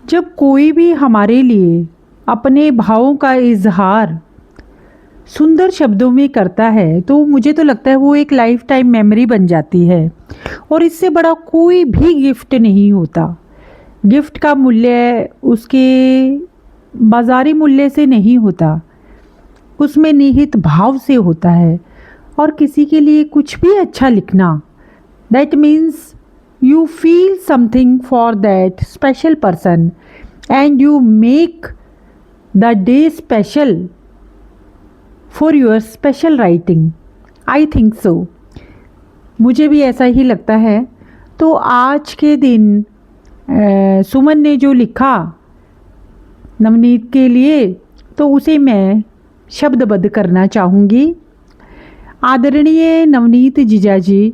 जब कोई भी हमारे लिए अपने भावों का इजहार सुंदर शब्दों में करता है तो मुझे तो लगता है वो एक लाइफ टाइम मेमोरी बन जाती है। और इससे बड़ा कोई भी गिफ्ट नहीं होता। गिफ्ट का मूल्य उसके बाजारी मूल्य से नहीं होता, उसमें निहित भाव से होता है। और किसी के लिए कुछ भी अच्छा लिखना, that means you feel something for that special person and you make the day special for your special writing. I think so. मुझे भी ऐसा ही लगता है। तो आज के दिन सुमन ने जो लिखा नवनीत के लिए, तो उसे मैं शब्दबद्ध करना चाहूँगी। आदरणीय नवनीत जीजाजी,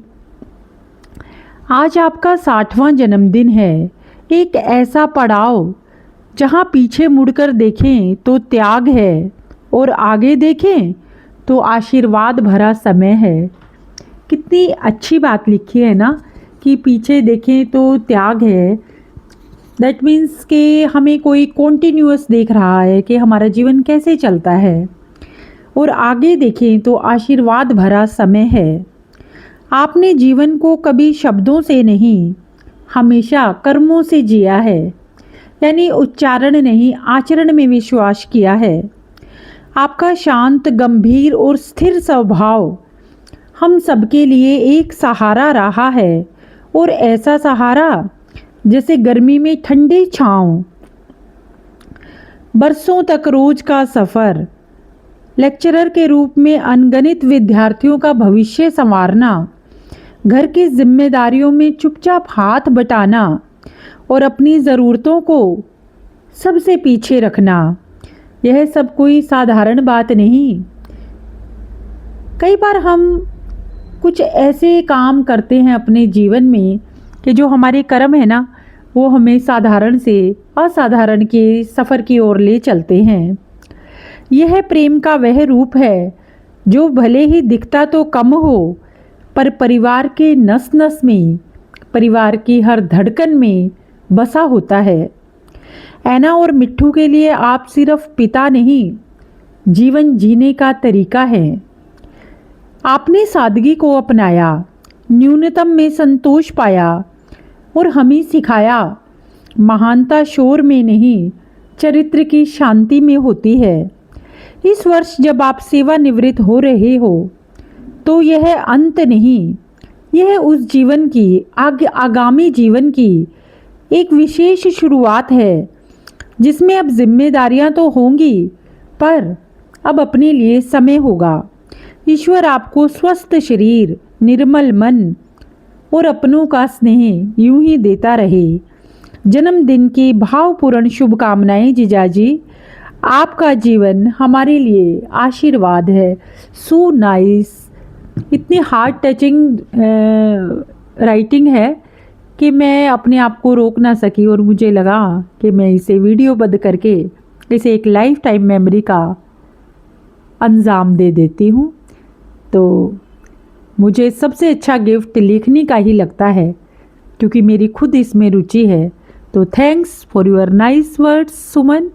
आज आपका 60वां जन्मदिन है। एक ऐसा पड़ाव जहाँ पीछे मुड़कर देखें तो त्याग है और आगे देखें तो आशीर्वाद भरा समय है। कितनी अच्छी बात लिखी है ना, कि पीछे देखें तो त्याग है। दैट मीन्स कि हमें कोई कॉन्टिन्यूअस देख रहा है कि हमारा जीवन कैसे चलता है, और आगे देखें तो आशीर्वाद भरा समय है। आपने जीवन को कभी शब्दों से नहीं, हमेशा कर्मों से जिया है। यानी उच्चारण नहीं, आचरण में विश्वास किया है। आपका शांत, गंभीर और स्थिर स्वभाव हम सबके लिए एक सहारा रहा है। और ऐसा सहारा जैसे गर्मी में ठंडी छांव, बरसों तक रोज का सफ़र, लेक्चरर के रूप में अनगिनत विद्यार्थियों का भविष्य संवारना, घर की जिम्मेदारियों में चुपचाप हाथ बटाना और अपनी ज़रूरतों को सबसे पीछे रखना, यह सब कोई साधारण बात नहीं। कई बार हम कुछ ऐसे काम करते हैं अपने जीवन में कि जो हमारे कर्म है ना, वो हमें साधारण से असाधारण के सफ़र की ओर ले चलते हैं। यह प्रेम का वह रूप है जो भले ही दिखता तो कम हो, पर परिवार के नस नस में, परिवार की हर धड़कन में बसा होता है। ऐना और मिट्ठू के लिए आप सिर्फ पिता नहीं, जीवन जीने का तरीका है। आपने सादगी को अपनाया, न्यूनतम में संतोष पाया और हमें सिखाया महानता शोर में नहीं, चरित्र की शांति में होती है। इस वर्ष जब आप सेवानिवृत्त हो रहे हो तो यह अंत नहीं, यह उस जीवन की आगामी जीवन की एक विशेष शुरुआत है जिसमें अब जिम्मेदारियां तो होंगी, पर अब अपने लिए समय होगा। ईश्वर आपको स्वस्थ शरीर, निर्मल मन और अपनों का स्नेह यूं ही देता रहे। जन्मदिन की भावपूर्ण शुभकामनाएं जीजाजी। आपका जीवन हमारे लिए आशीर्वाद है। So nice. इतनी हार्ट टचिंग राइटिंग है कि मैं अपने आप को रोक ना सकी, और मुझे लगा कि मैं इसे वीडियोबद्ध करके इसे एक लाइफ टाइम मेमोरी का अंजाम दे देती हूँ। तो मुझे सबसे अच्छा गिफ्ट लिखने का ही लगता है, क्योंकि मेरी खुद इसमें रुचि है। तो thanks for your nice words Suman.